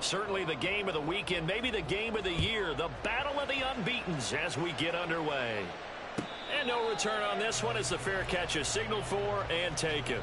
Certainly the game of the weekend, maybe the game of the year, the battle of the unbeatens as we get underway. And no return on this one as the fair catch is signaled for and taken.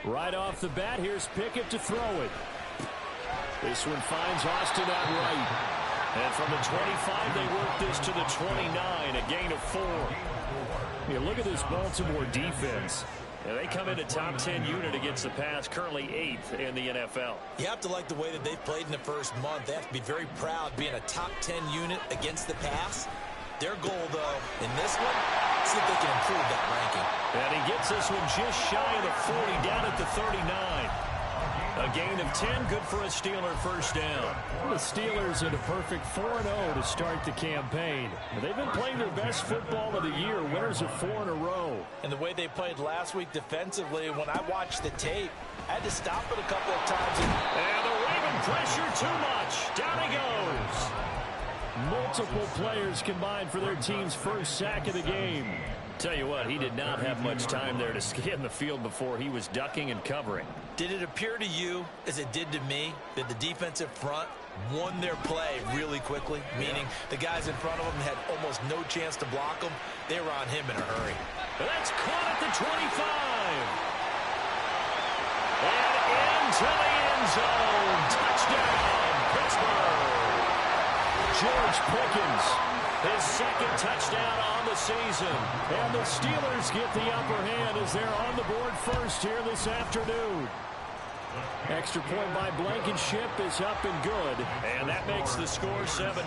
Right off the bat, here's Pickett to throw it. This one finds Austin out right. And from the 25, they work this to the 29, a gain of 4. Yeah, look at this Baltimore defense. Yeah, they come in a top 10 unit against the pass, currently 8th in the NFL. You have to like the way that they've played in the first month. They have to be very proud being a top 10 unit against the pass. Their goal, though, in this one, see if they can improve that ranking. And he gets this one just shy of the 40, down at the 39. A gain of 10, good for a Steeler first down. The Steelers in a perfect 4-0 to start the campaign. They've been playing their best football of the year, winners of 4 in a row. And the way they played last week defensively, when I watched the tape, I had to stop it a couple of times. And the Raven pressure too much. Down he goes. Multiple players combined for their team's first sack of the game. Tell you what, he did not have much time there to scan the field before he was ducking and covering. Did it appear to you, as it did to me, that the defensive front won their play really quickly? Meaning the guys in front of them had almost no chance to block them. They were on him in a hurry. That's caught at the 25. And into the end zone. Touchdown, Pittsburgh. George Pickens, his second touchdown on the season. And the Steelers get the upper hand as they're on the board first here this afternoon. Extra point by Blankenship is up and good. And that makes the score 7-0.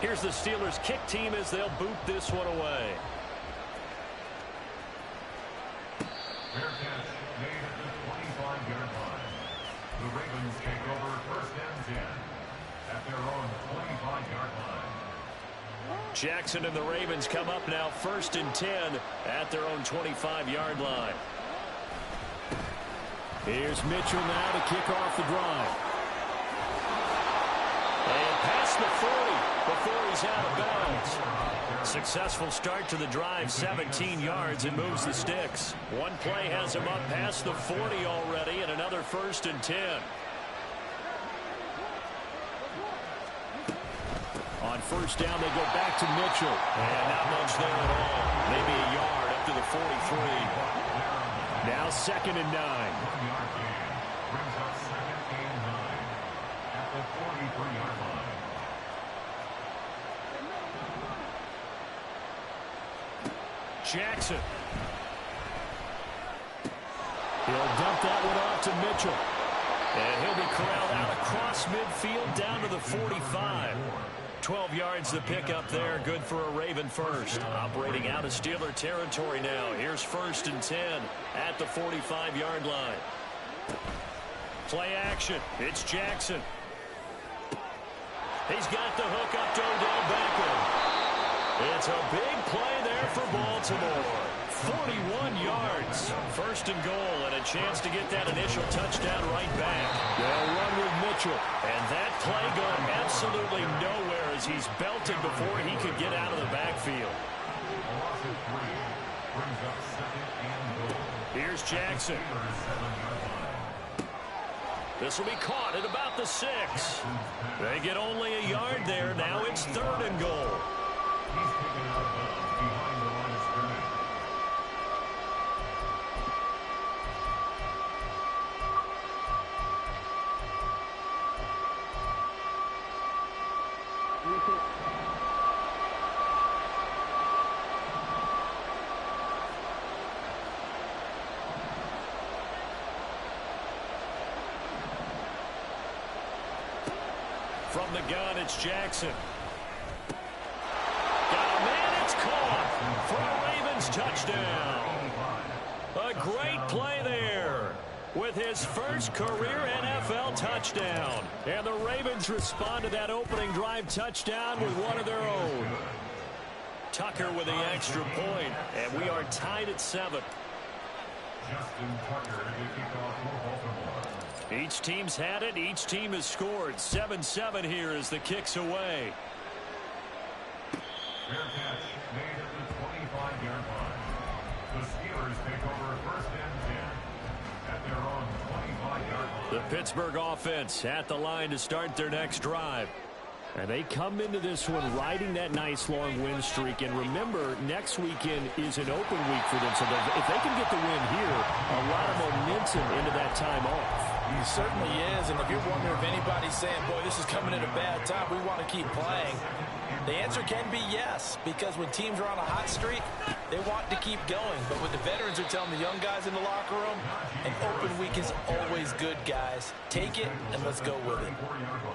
Here's the Steelers kick team as they'll boot this one away. Fair catch made at the 25-yard line. The Ravens take over first and 10 at their own 25-yard line. Jackson and the Ravens come up now first and 10 at their own 25-yard line. Here's Mitchell now to kick off the drive. And past the 40 before he's out of bounds. Successful start to the drive, 17 yards, and moves the sticks. One play has him up past the 40 already, and another first and 10. On first down, they go back to Mitchell. And not much there at all. Maybe a yard up to the 43. Now 2nd and 9. 1 yard gain brings up 2nd and 9 at the 43-yard line. Jackson. He'll dump that one off to Mitchell. And he'll be corralled out across midfield down to the 45. 12 yards the pickup there. Good for a Raven first. Operating out of Steeler territory now. Here's first and 10 at the 45-yard line. Play action. It's Jackson. He's got the hook up to Odell Beckham. It's a big play there for Baltimore. 41 yards. First and goal, and a chance to get that initial touchdown right back. They'll run with Mitchell. And that play going absolutely nowhere as he's belted before he could get out of the backfield. Here's Jackson. This will be caught at about the 6. They get only a yard there. Now it's 3rd and goal. He's taken out of bounds behind the line of scrimmage. From the gun, it's Jackson. touchdown. A great play there with his first career NFL touchdown. And the Ravens respond to that opening drive touchdown with one of their own. Tucker with the extra point, and we are tied at 7. Each team's had it. Each team has scored. 7-7 here as the kick's away. Fair catch made at the 25-yard line. The Steelers take over first and 10 at their own 25-yard line. The Pittsburgh offense at the line to start their next drive. And they come into this one riding that nice long win streak. And remember, next weekend is an open week for them. So if they can get the win here, a lot of momentum into that time off. It certainly is. And if you're wondering if anybody's saying, boy, this is coming at a bad time, we want to keep playing, the answer can be yes, because when teams are on a hot streak, they want to keep going. But what the veterans are telling the young guys in the locker room, an open week is always good, guys. Take it, and let's go with it.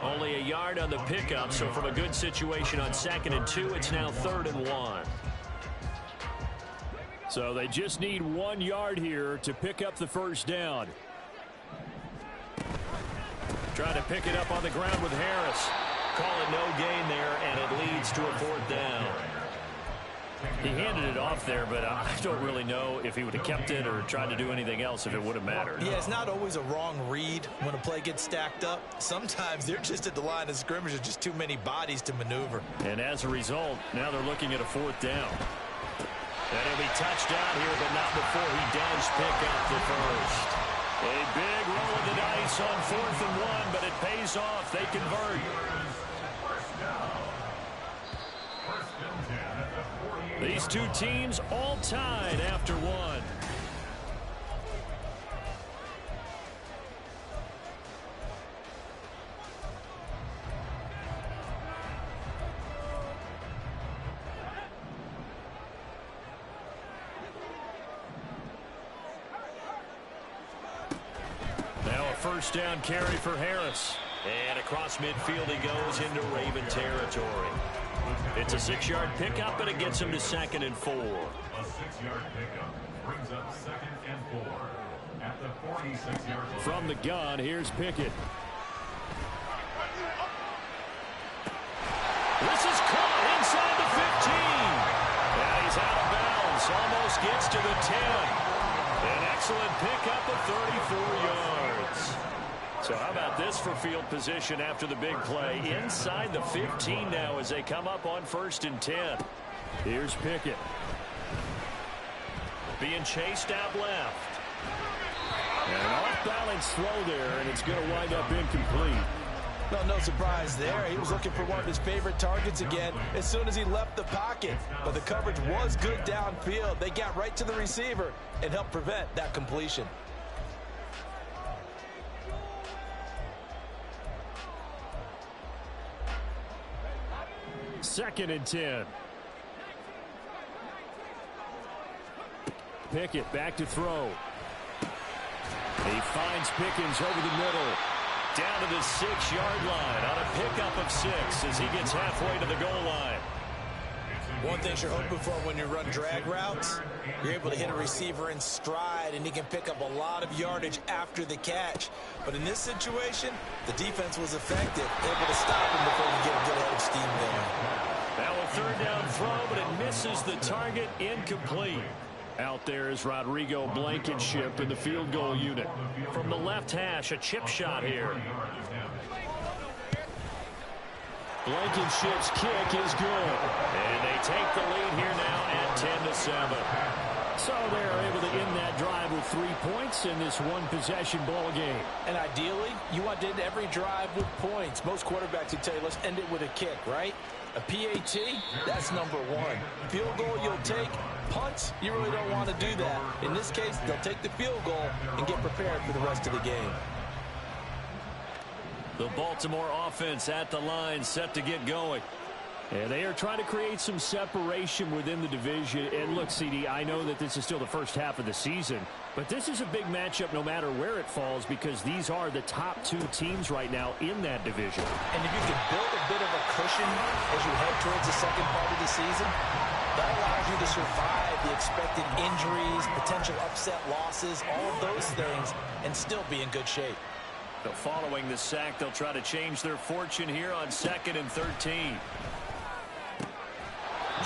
Only a yard on the pickup, so from a good situation on 2nd and 2, it's now 3rd and 1. So they just need 1 yard here to pick up the first down. Trying to pick it up on the ground with Harris. Call it no gain there, and it leads to a 4th down. He handed it off there, but I don't really know if he would have kept it or tried to do anything else if it would have mattered. Yeah, it's not always a wrong read when a play gets stacked up. Sometimes they're just at the line of scrimmage. There's just too many bodies to maneuver. And as a result, now they're looking at a 4th down. And he'll be touched down here, but not before he does pick up the first. A big roll of the dice on 4th and 1, but it pays off. They convert. These two teams all tied after 1. Now a first down carry for Harris. And across midfield he goes into Raven territory. It's a 6-yard pickup, and it gets him to 2nd and 4. A 6-yard pickup brings up 2nd and 4 at the 46-yard line. From the gun, here's Pickett. This is caught inside the 15. And he's out of bounds. Almost gets to the 10. An excellent pickup of 34 yards. So how about this for field position after the big play? Inside the 15 now as they come up on 1st and 10. Here's Pickett. Being chased out left. And an off-balance throw there, and it's going to wind up incomplete. Well, no surprise there. He was looking for one of his favorite targets again as soon as he left the pocket. But the coverage was good downfield. They got right to the receiver and helped prevent that completion. 2nd and 10. Pickett back to throw. He finds Pickens over the middle. Down to the 6-yard line on a pickup of 6 as he gets halfway to the goal line. One thing you're hoping for when you run drag routes, you're able to hit a receiver in stride, and he can pick up a lot of yardage after the catch. But in this situation, the defense was effective, able to stop him before he get a good head of steam going. Now a 3rd down throw, but it misses the target, incomplete. Out there is Rodrigo Blankenship in the field goal unit. From the left hash, a chip shot here. Blankenship's kick is good. And they take the lead here now at 10-7. So they're able to end that drive with 3 points in this one-possession ball game. And ideally, you want to end every drive with points. Most quarterbacks would tell you, let's end it with a kick, right? A PAT, that's number 1. Field goal you'll take. Punts, you really don't want to do that. In this case, they'll take the field goal and get prepared for the rest of the game. The Baltimore offense at the line, set to get going. And they are trying to create some separation within the division. And look, CD, I know that this is still the first half of the season, but this is a big matchup no matter where it falls, because these are the top 2 teams right now in that division. And if you can build a bit of a cushion as you head towards the second part of the season, That allows you to survive the expected injuries, potential upset losses, all of those things, and still be in good shape. So following the sack, they'll try to change their fortune here on 2nd and 13.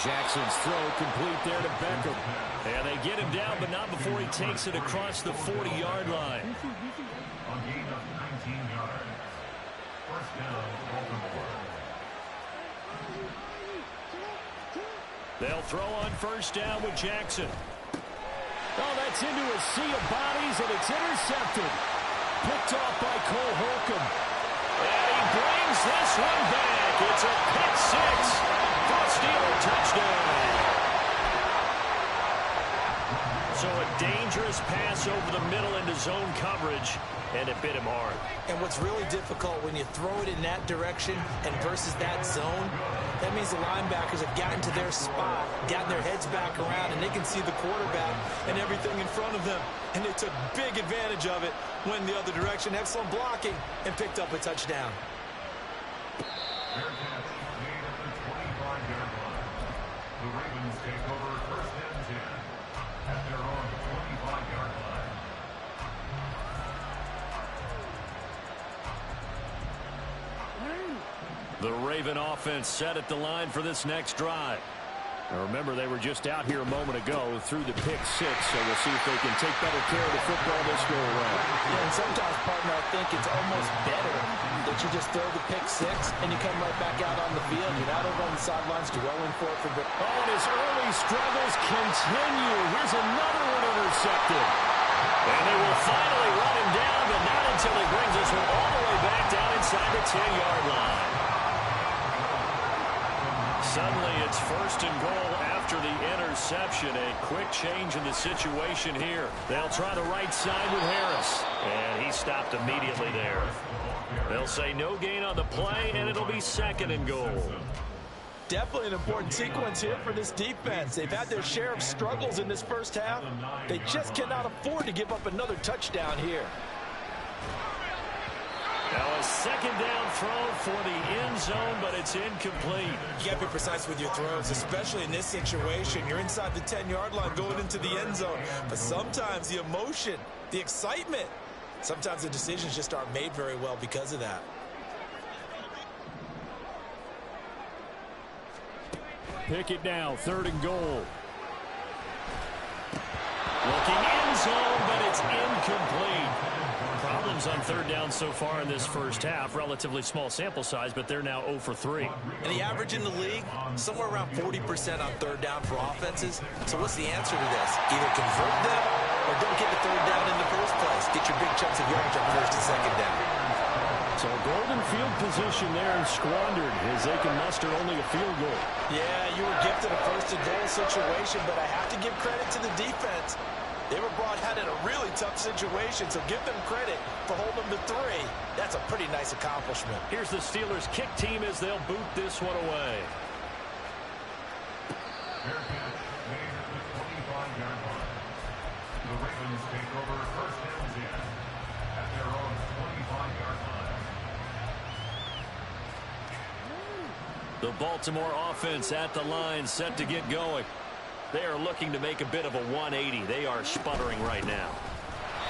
Jackson's throw complete there to Beckham. And they get him down, but not before he takes it across the 40-yard line. A gain of 19 yards. First down, Baltimore. They'll throw on first down with Jackson. Oh, that's into a sea of bodies, and it's intercepted. Picked off by Cole Holcomb. And he brings this one back. It's a pick six for a Steeler touchdown. So a dangerous pass over the middle into zone coverage, and it bit him hard. And what's really difficult when you throw it in that direction and versus that zone, that means the linebackers have gotten to their spot, gotten their heads back around, and they can see the quarterback and everything in front of them. And they took big advantage of it, went the other direction, excellent blocking, and picked up a touchdown. Fair catch made at the 25-yard line. The Ravens take over first and 10 at their own 25-yard line. The Raven offense set at the line for this next drive. Now remember, they were just out here a moment ago through the pick six, so we'll see if they can take better care of the football this go around. Yeah, and sometimes, partner, I think it's almost better that you just throw the pick six and you come right back out on the field. You're not over on the sidelines dwelling for it for the... Oh, and his early struggles continue. Here's another one intercepted. And they will finally run him down, but not until he brings this one all the way back down inside the 10-yard line. Suddenly it's first and goal after the interception. A quick change in the situation here. They'll try the right side with Harris. And he stopped immediately there. They'll say no gain on the play, and it'll be 2nd and goal. Definitely an important sequence here for this defense. They've had their share of struggles in this first half. They just cannot afford to give up another touchdown here. Now a 2nd down throw for the end zone, but it's incomplete. You got to be precise with your throws, especially in this situation. You're inside the 10-yard line going into the end zone. But sometimes the emotion, the excitement, sometimes the decisions just aren't made very well because of that. Pick it now, 3rd and goal. Looking end zone, but it's incomplete. Problems on 3rd down so far in this first half. Relatively small sample size, but they're now 0 for 3. And the average in the league, somewhere around 40% on 3rd down for offenses. So what's the answer to this? Either convert them or don't get the 3rd down in the first place. Get your big chunks of yardage on 1st and 2nd down. So a golden field position there and squandered as they can muster only a field goal. Yeah, you were gifted a 1st and goal situation, but I have to give credit to the defense. They were brought out in a really tough situation, so give them credit for holding them to 3. That's a pretty nice accomplishment. Here's the Steelers' kick team as they'll boot this one away. Fair catch made at the 25-yard line. The Ravens take over first and 10 at their own 25-yard line. The Baltimore offense at the line, set to get going. They are looking to make a bit of a 180. They are sputtering right now.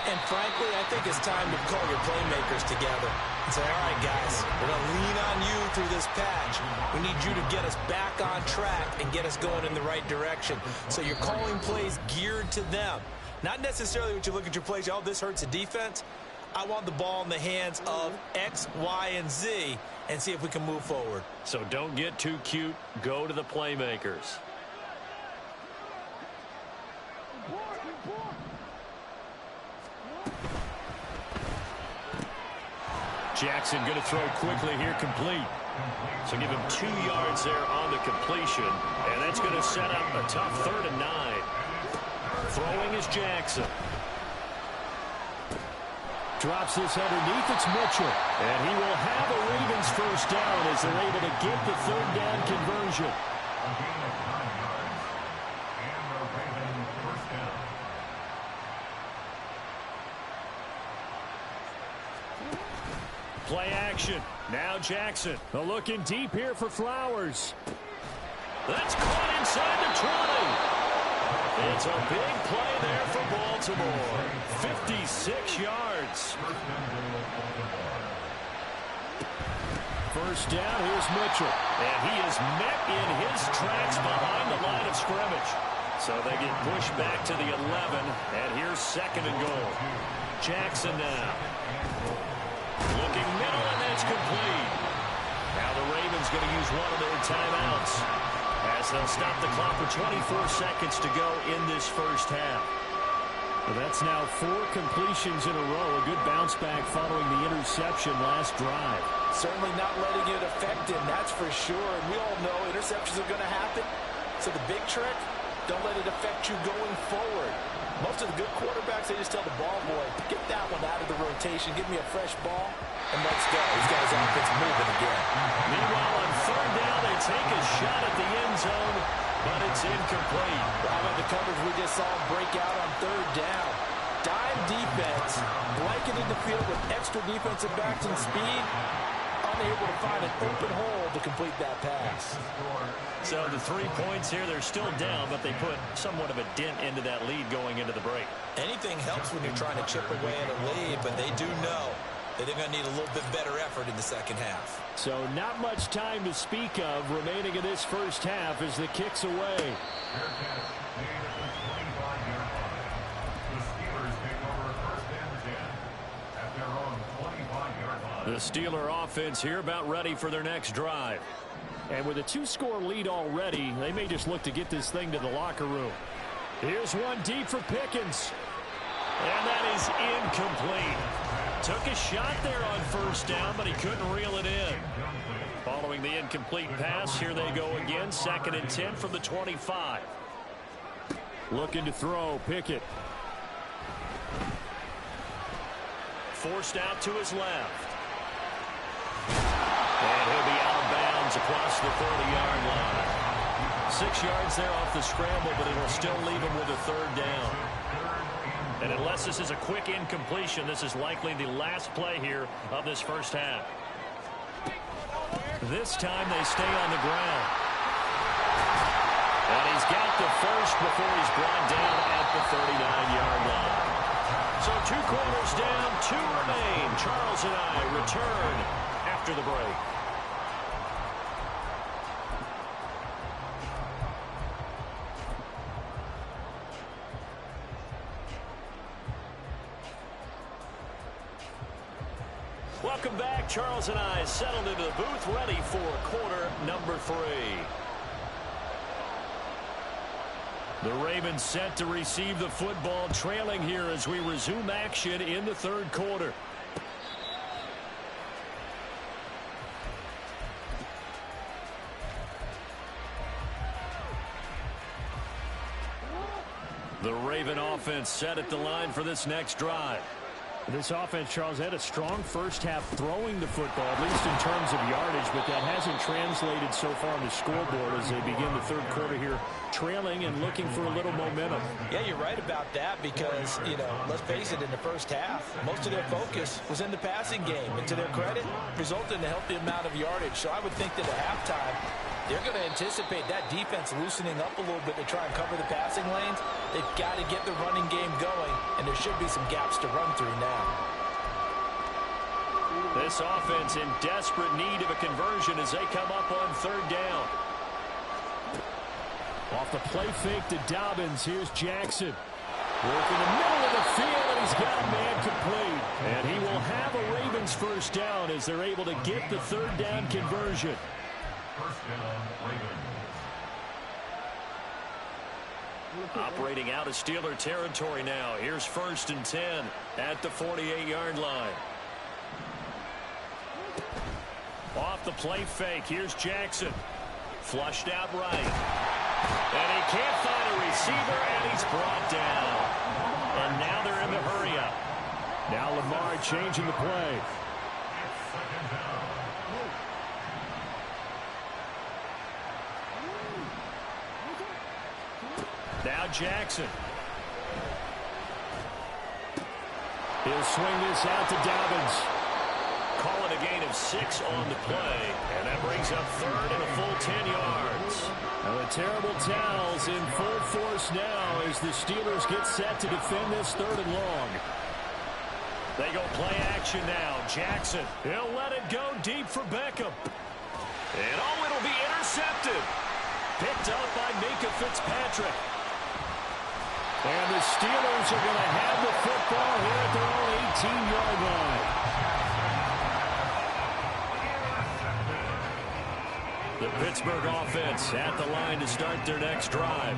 And frankly, I think it's time to call your playmakers together and say, all right, guys, we're going to lean on you through this patch. We need you to get us back on track and get us going in the right direction. So you're calling plays geared to them. Not necessarily what you look at your plays, oh, this hurts the defense. I want the ball in the hands of X, Y, and Z and see if we can move forward. So don't get too cute. Go to the playmakers. Jackson going to throw quickly here, complete. So give him 2 yards there on the completion. And that's going to set up a tough 3rd and 9. Throwing is Jackson. Drops this underneath, it's Mitchell. And he will have a Ravens first down as they're able to get the 3rd down conversion. A gain of 9 yards and the Ravens first down. Play action. Now Jackson. Looking deep here for Flowers. That's caught inside the 20. It's a big play there for Baltimore. 56 yards. First down, here's Mitchell. And he is met in his tracks behind the line of scrimmage. So they get pushed back to the 11, and here's second and goal. Jackson now. Looking middle, and that's complete. Now the Ravens going to use one of their timeouts as they'll stop the clock with 24 seconds to go in this first half. Well, that's now 4 completions in a row. A good bounce back following the interception last drive. Certainly not letting it affect him, that's for sure. And we all know interceptions are going to happen. So the big trick, don't let it affect you going forward. Most of the good quarterbacks, they just tell the ball boy, get that one out of the rotation, give me a fresh ball, and let's go. He's got his offense moving again. Meanwhile, on third down, they take a shot at the end zone, but it's incomplete. How about the coverage we just saw him break out on third down? Dime defense, blanketed the field with extra defensive backs and speed, unable to find an open hole to complete that pass. So the 3 points here, they're still down, but they put somewhat of a dent into that lead going into the break. Anything helps when you're trying to chip away at a lead, but they do know that they're going to need a little bit better effort in the second half. So not much time to speak of remaining in this first half as the kick's away. The Steeler offense here about ready for their next drive. And with a 2-score lead already, they may just look to get this thing to the locker room. Here's one deep for Pickens. And that is incomplete. Took a shot there on first down, but he couldn't reel it in. Following the incomplete pass, here they go again. 2nd and 10 from the 25. Looking to throw, Pickett. Forced out to his left. And he'll be out of bounds across the 30-yard line. 6 yards there off the scramble, but it'll still leave him with a third down. And unless this is a quick incompletion, this is likely the last play here of this first half. This time they stay on the ground. And he's got the first before he's brought down at the 39-yard line. So 2 quarters down, 2 remain. Charles and I return after the break. Welcome back. Charles and I settled into the booth, ready for quarter number 3. The Ravens set to receive the football, trailing here as we resume action in the third quarter. The Raven offense set at the line for this next drive. This offense, Charles, had a strong first half throwing the football, at least in terms of yardage, but that hasn't translated so far on the scoreboard as they begin the third quarter here, trailing and looking for a little momentum. Yeah, you're right about that because, you know, let's face it, in the first half, most of their focus was in the passing game. And to their credit, resulted in a healthy amount of yardage. So I would think that at halftime, they're going to anticipate that defense loosening up a little bit to try and cover the passing lanes. They've got to get the running game going, and there should be some gaps to run through now. This offense in desperate need of a conversion as they come up on third down. Off the play fake to Dobbins, here's Jackson. Working the middle of the field, and he's got a man complete. And he will have a Ravens first down as they're able to get the third down conversion. First down, Ravens. Operating out of Steeler territory now. Here's 1st and 10 at the 48-yard line. Off the play fake. Here's Jackson. Flushed out right. And he can't find a receiver, and he's brought down. And now they're in the hurry-up. Now Lamar changing the play. Now Jackson. He'll swing this out to Dobbins. Call it a gain of of 6 on the play, and that brings up third and a full 10 yards. Now the terrible towels in full force now as the Steelers get set to defend this 3rd and long. They go play action now. Jackson, he'll let it go deep for Beckham. And it'll be intercepted. Picked up by Minka Fitzpatrick. And the Steelers are going to have the football here at their own 18-yard line. The Pittsburgh offense at the line to start their next drive.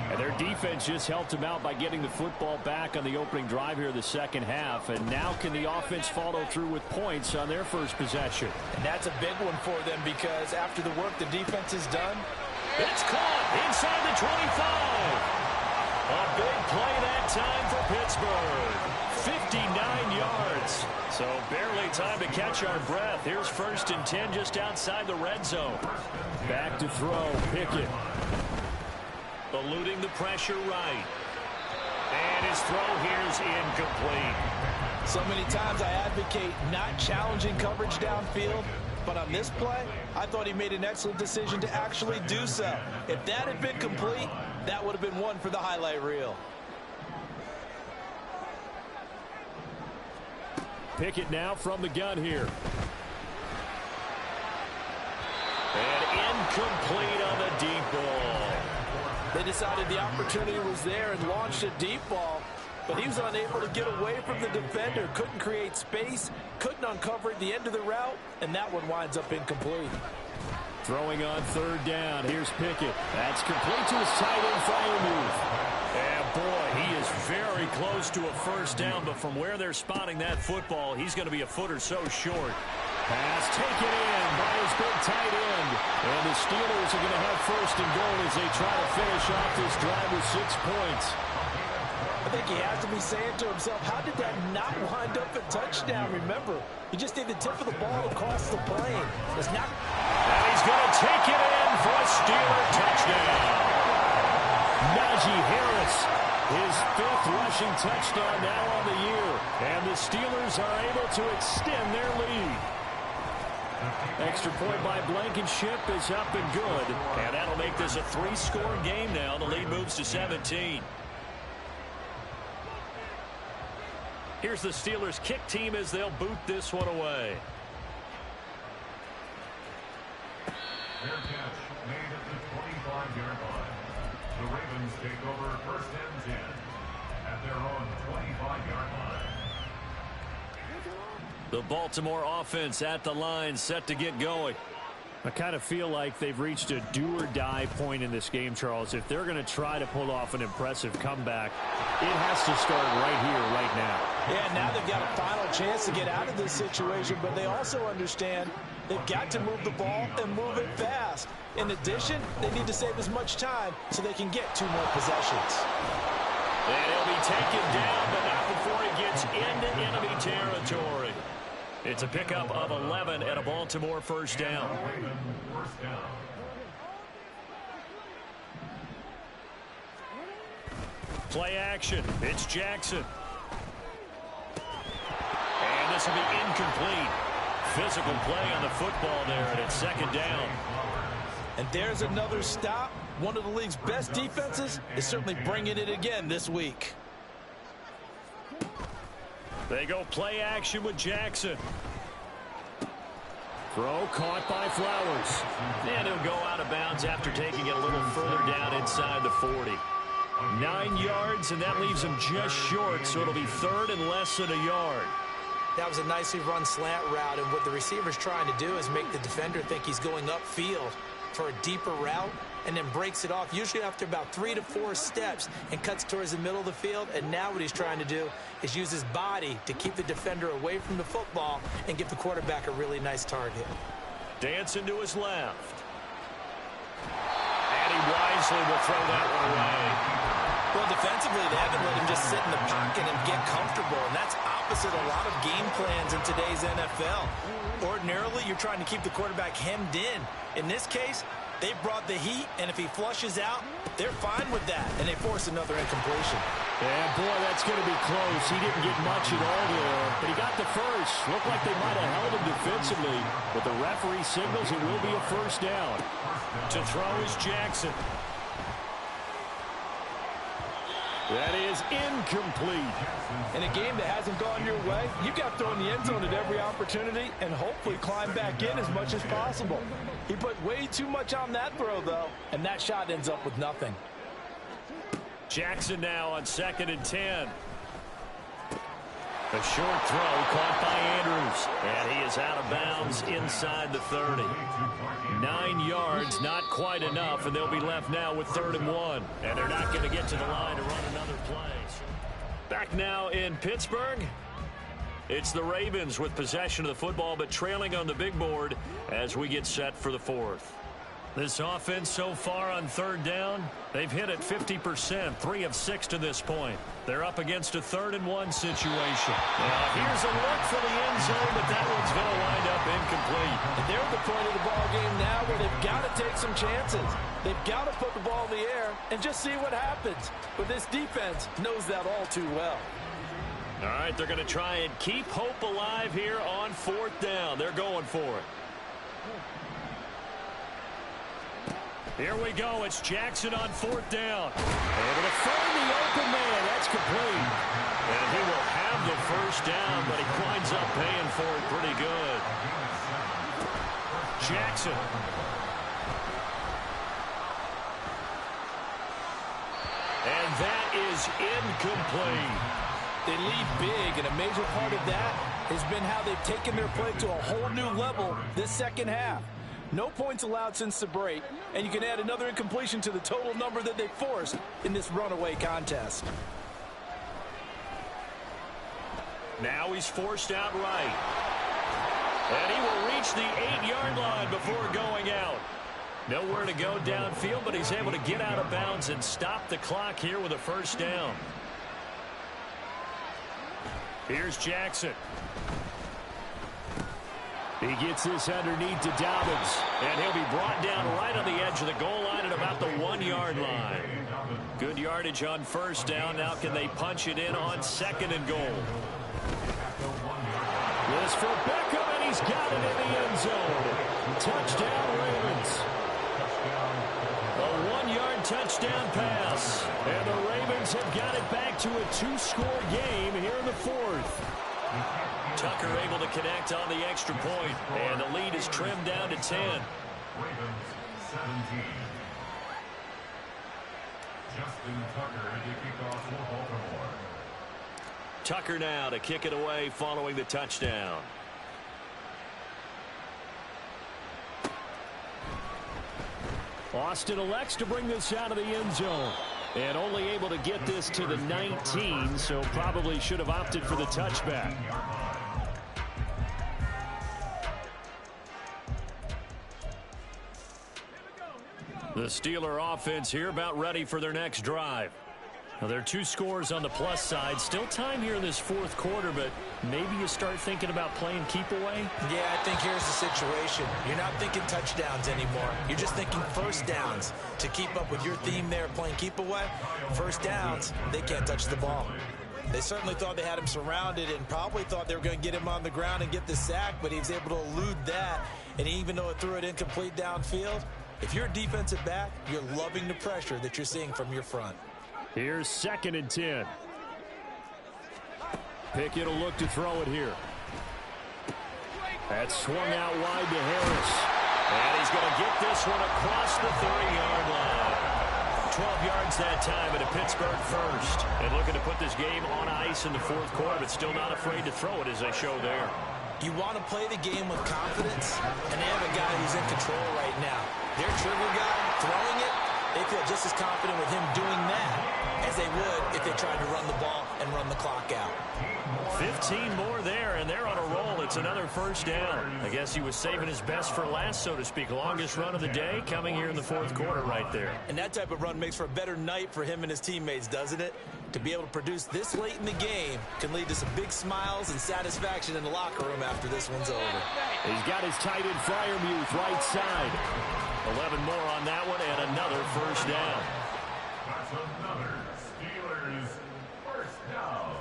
And their defense just helped them out by getting the football back on the opening drive here in the second half. And now can the offense follow through with points on their first possession? And that's a big one for them because after the work the defense has done, it's caught inside the 25. A big play that time for Pittsburgh. 59 yards. So barely time to catch our breath. Here's 1st and 10 just outside the red zone. Back to throw. Pickett. Eluding the pressure right. And his throw here's incomplete. So many times I advocate not challenging coverage downfield. But on this play, I thought he made an excellent decision to actually do so. If that had been complete, that would have been one for the highlight reel. Pickett now from the gun here. And incomplete on the deep ball. They decided the opportunity was there and launched a deep ball. But he was unable to get away from the defender. Couldn't create space. Couldn't uncover at the end of the route. And that one winds up incomplete. Throwing on 3rd down. Here's Pickett. That's complete to his tight end Freiermuth. And boy, he is very close to a first down. But from where they're spotting that football, he's going to be a foot or so short. Pass taken in by his big tight end. And the Steelers are going to have 1st and goal as they try to finish off this drive with 6 points. I think he has to be saying to himself, how did that not wind up a touchdown? Remember, he just need the tip of the ball across the plane. It's not. And he's going to take it in for a Steeler touchdown. Najee Harris, his 5th rushing touchdown now on the year. And the Steelers are able to extend their lead. Extra point by Blankenship is up and good. And that'll make this a 3-score game now. The lead moves to 17. Here's the Steelers kick team as they'll boot this one away. Their catch made at the 25-yard line. The Ravens take over 1st and 10 at their own 25-yard line. The Baltimore offense at the line, set to get going. I kind of feel like they've reached a do-or-die point in this game, Charles. If they're going to try to pull off an impressive comeback, it has to start right here, right now. Yeah, now they've got a final chance to get out of this situation, but they also understand they've got to move the ball and move it fast. In addition, they need to save as much time so they can get 2 more possessions. And he'll be taken down, but not before he gets into enemy territory. It's a pickup of 11 and a Baltimore 1st down. Play action. It's Jackson. And this will be incomplete. Physical play on the football there, and it's 2nd down. And there's another stop. One of the league's best defenses is certainly bringing it again this week. They go play action with Jackson. Throw caught by Flowers. And he'll go out of bounds after taking it a little further down inside the 40. 9 yards, and that leaves him just short, so it'll be 3rd and less than a yard. That was a nicely run slant route, and what the receiver's trying to do is make the defender think he's going upfield for a deeper route, and then breaks it off, usually after about 3 to 4 steps, and cuts towards the middle of the field. And now what he's trying to do is use his body to keep the defender away from the football and give the quarterback a really nice target. Dancing to his left. And he wisely will throw that one away. Well, defensively, they haven't let him just sit in the pocket and get comfortable, and that's opposite a lot of game plans in today's NFL. Ordinarily, you're trying to keep the quarterback hemmed in. In this case, they brought the heat, and if he flushes out, they're fine with that, and they force another incompletion. And, boy, that's going to be close. He didn't get much at all there, but he got the first. Looked like they might have held him defensively, but the referee signals it will be a first down. To throw is Jackson. That is incomplete. In a game that hasn't gone your way, you've got to throw in the end zone at every opportunity and hopefully climb back in as much as possible. He put way too much on that throw, though, and that shot ends up with nothing. Jackson now on 2nd and 10. A short throw caught by Andrews. And he is out of bounds inside the 30. 9 yards, not quite enough, and they'll be left now with 3rd and 1. And they're not going to get to the line to run another play. Back now in Pittsburgh. It's the Ravens with possession of the football, but trailing on the big board as we get set for the 4th. This offense so far on 3rd down, they've hit it 50%, 3 of 6 to this point. They're up against a 3rd and 1 situation. Now here's a look for the end zone, but that one's going to wind up incomplete. And they're at the point of the ball game now where they've got to take some chances. They've got to put the ball in the air and just see what happens. But this defense knows that all too well. All right, they're going to try and keep hope alive here on 4th down. They're going for it. Here we go. It's Jackson on 4th down. Able to find the open man. That's complete. And he will have the first down, but he winds up paying for it pretty good. Jackson. And that is incomplete. They lead big, and a major part of that has been how they've taken their play to a whole new level this second half. No points allowed since the break, and you can add another incompletion to the total number that they forced in this runaway contest. Now he's forced out right. And he will reach the 8-yard line before going out. Nowhere to go downfield, but he's able to get out of bounds and stop the clock here with a first down. Here's Jackson. He gets this underneath to Dobbins. And he'll be brought down right on the edge of the goal line at about the 1-yard line. Good yardage on first down. Now can they punch it in on 2nd and goal? This for Beckham, and he's got it in the end zone. Touchdown, Ravens. A 1-yard touchdown pass. And the Ravens have got it back to a 2-score game here in the 4th. Tucker able to connect on the extra point, and the lead is trimmed down to 10. Ravens 17. Justin Tucker to kick off for Baltimore. Tucker now to kick it away following the touchdown. Austin elects to bring this out of the end zone. And only able to get this to the 19, so probably should have opted for the touchback. The Steeler offense here about ready for their next drive. Now, there are 2 scores on the plus side. Still time here in this 4th quarter, but maybe you start thinking about playing keep away? Yeah, I think here's the situation. You're not thinking touchdowns anymore. You're just thinking first downs. To keep up with your theme there, playing keep away, first downs, they can't touch the ball. They certainly thought they had him surrounded and probably thought they were going to get him on the ground and get the sack, but he was able to elude that. And even though it threw it incomplete downfield, if you're a defensive back, you're loving the pressure that you're seeing from your front. Here's 2nd and 10. Pickett will look to throw it here. That's swung out wide to Harris. And he's going to get this one across the 30-yard line. 12 yards that time at a Pittsburgh first. And looking to put this game on ice in the 4th quarter, but still not afraid to throw it as they show there. You want to play the game with confidence, and they have a guy who's in control right now. Their trigger guy throwing it, they feel just as confident with him doing that as they would if they tried to run the ball and run the clock out. 15 more there, and they're on a roll. It's another first down. I guess he was saving his best for last, so to speak. Longest run of the day coming here in the 4th quarter right there. And that type of run makes for a better night for him and his teammates, doesn't it? To be able to produce this late in the game can lead to some big smiles and satisfaction in the locker room after this one's over. He's got his tight end Freiermuth right side. 11 more on that one, and another first down. That's another Steelers Now,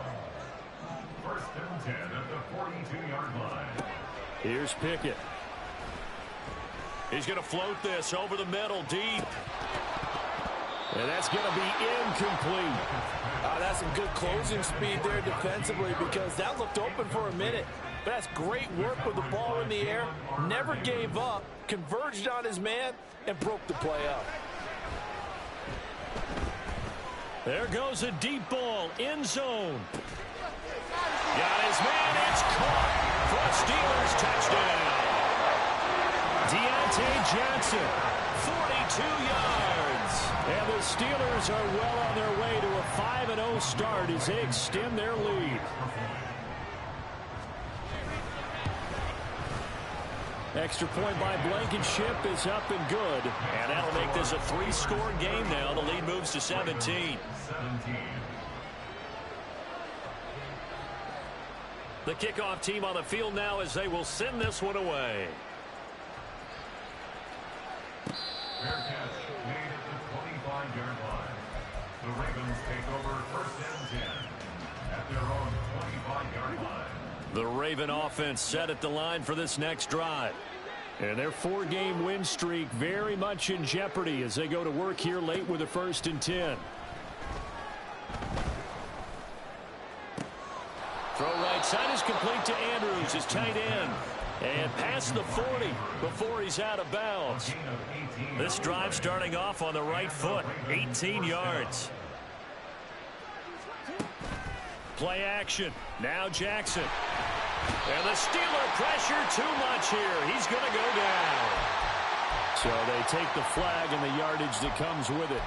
first and 10 at the 42-yard line. Here's Pickett. He's going to float this over the middle, deep. And that's going to be incomplete. That's some good closing speed there defensively, because that looked open for a minute. But that's great work with the ball in the air. Never gave up, converged on his man, and broke the play up. There goes a deep ball, end zone. Got his man, it's caught for a Steelers touchdown. Deontay Johnson, 42 yards. And the Steelers are well on their way to a 5-0 start as they extend their lead. Extra point by Blankenship is up and good. And that'll make this a 3-score game now. The lead moves to 17. The kickoff team on the field now as they will send this one away. Fair catch made at the 25-yard line. The Ravens take over first and 10 at their own 25-yard line. The Raven offense set at the line for this next drive. And their 4-game win streak very much in jeopardy as they go to work here late with a first and 10. Throw right side is complete to Andrews, his tight end. And past the 40 before he's out of bounds. This drive starting off on the right foot, 18 yards. Play action. Now Jackson. And the Steeler pressure too much here. He's going to go down. So they take the flag and the yardage that comes with it.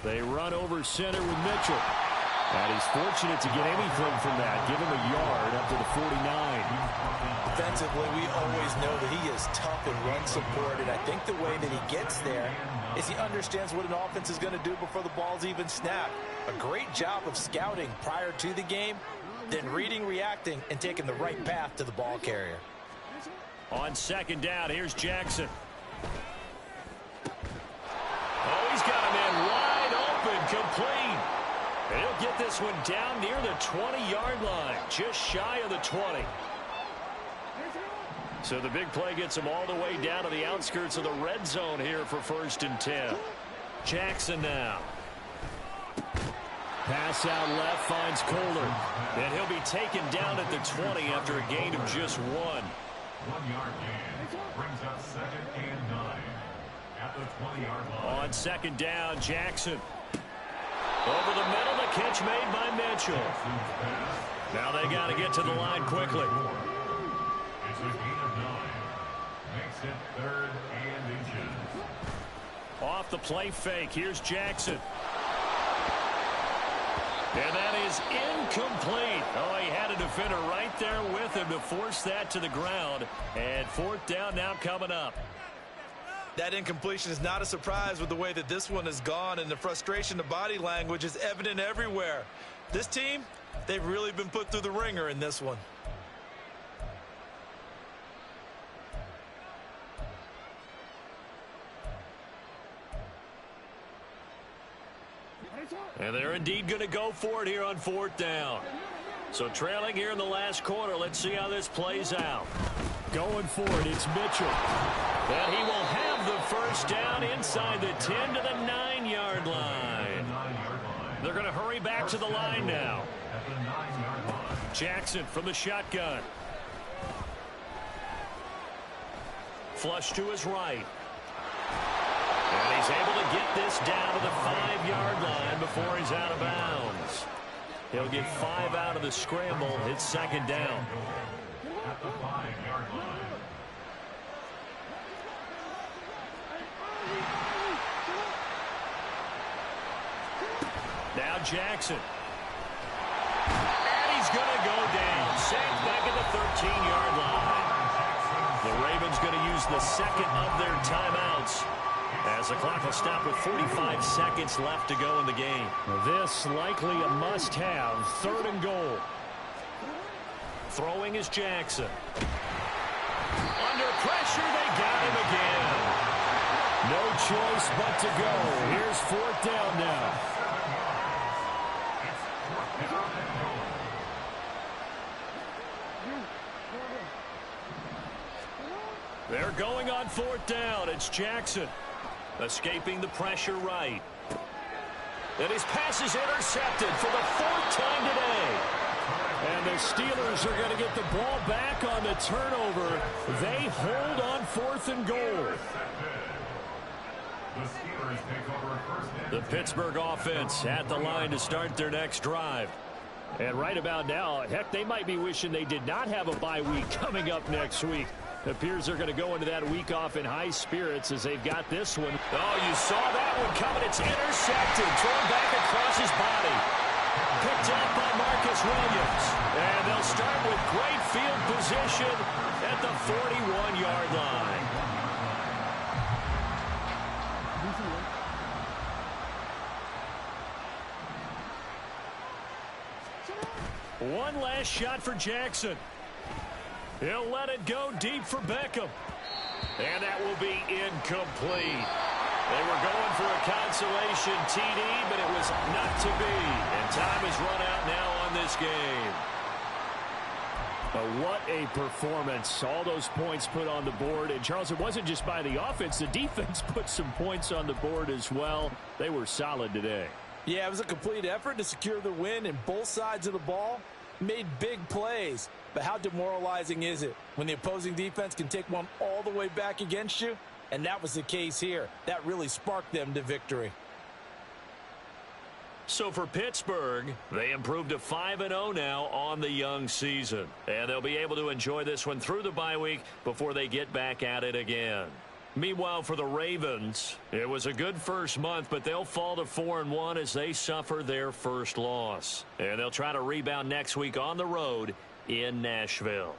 They run over center with Mitchell. And he's fortunate to get anything from that. Give him a yard up to the 49. Defensively, we always know that he is tough and run support. And I think the way that he gets there is he understands what an offense is going to do before the ball's even snapped. A great job of scouting prior to the game, then reading, reacting, and taking the right path to the ball carrier. On second down, here's Jackson. Oh, he's got a man wide open, complete. And he'll get this one down near the 20-yard line, just shy of the 20. So the big play gets him all the way down to the outskirts of the red zone here for first and 10. Jackson now. Pass out left, finds Kohler. And he'll be taken down at the 20 after a gain of just 1. 1-yard gain brings up second and 9 at the 20-yard line. On second down, Jackson. Over the middle, the catch made by Mitchell. Now they got to get to the line quickly. It's a gain of 9. Makes it third and inches. Off the play fake, here's Jackson. And that is incomplete. Oh, he had a defender right there with him to force that to the ground. And fourth down now coming up. That incompletion is not a surprise with the way that this one has gone, and the frustration, the body language is evident everywhere. This team, they've really been put through the ringer in this one. And they're indeed going to go for it here on fourth down. So trailing here in the last quarter, let's see how this plays out. Going for it, it's Mitchell. And he will have the first down inside the 10 to the 9-yard line. They're going to hurry back to the line now. Jackson from the shotgun. Flush to his right. And he's able to get this down to the 5-yard line before he's out of bounds. He'll get 5 out of the scramble. It's second down. At the 5-yard line. Now Jackson. And he's going to go down. Sacked back at the 13-yard line. The Ravens going to use the second of their timeouts, as the clock will stop with 45 seconds left to go in the game. This likely a must-have, 3rd and goal. Throwing is Jackson. Under pressure, they got him again. No choice but to go. Here's fourth down now. They're going on fourth down. It's Jackson. Escaping the pressure right. And his pass is intercepted for the fourth time today. And the Steelers are going to get the ball back on the turnover. They hold on fourth and goal. The Pittsburgh offense at the line to start their next drive. And right about now, heck, they might be wishing they did not have a bye week coming up next week. It appears they're going to go into that week off in high spirits as they've got this one. Oh, you saw that one coming. It's intercepted. Thrown back across his body. Picked up by Marcus Williams. And they'll start with great field position at the 41-yard line. One last shot for Jackson. He'll let it go deep for Beckham. And that will be incomplete. They were going for a consolation TD, but it was not to be. And time is run out now on this game. But what a performance. All those points put on the board. And, Charles, it wasn't just by the offense. The defense put some points on the board as well. They were solid today. Yeah, it was a complete effort to secure the win, and both sides of the ball made big plays. But how demoralizing is it when the opposing defense can take one all the way back against you? And that was the case here. That really sparked them to victory. So for Pittsburgh, they improved to 5-0 now on the young season. And they'll be able to enjoy this one through the bye week before they get back at it again. Meanwhile, for the Ravens, it was a good first month, but they'll fall to 4-1 as they suffer their first loss. And they'll try to rebound next week on the road in Nashville.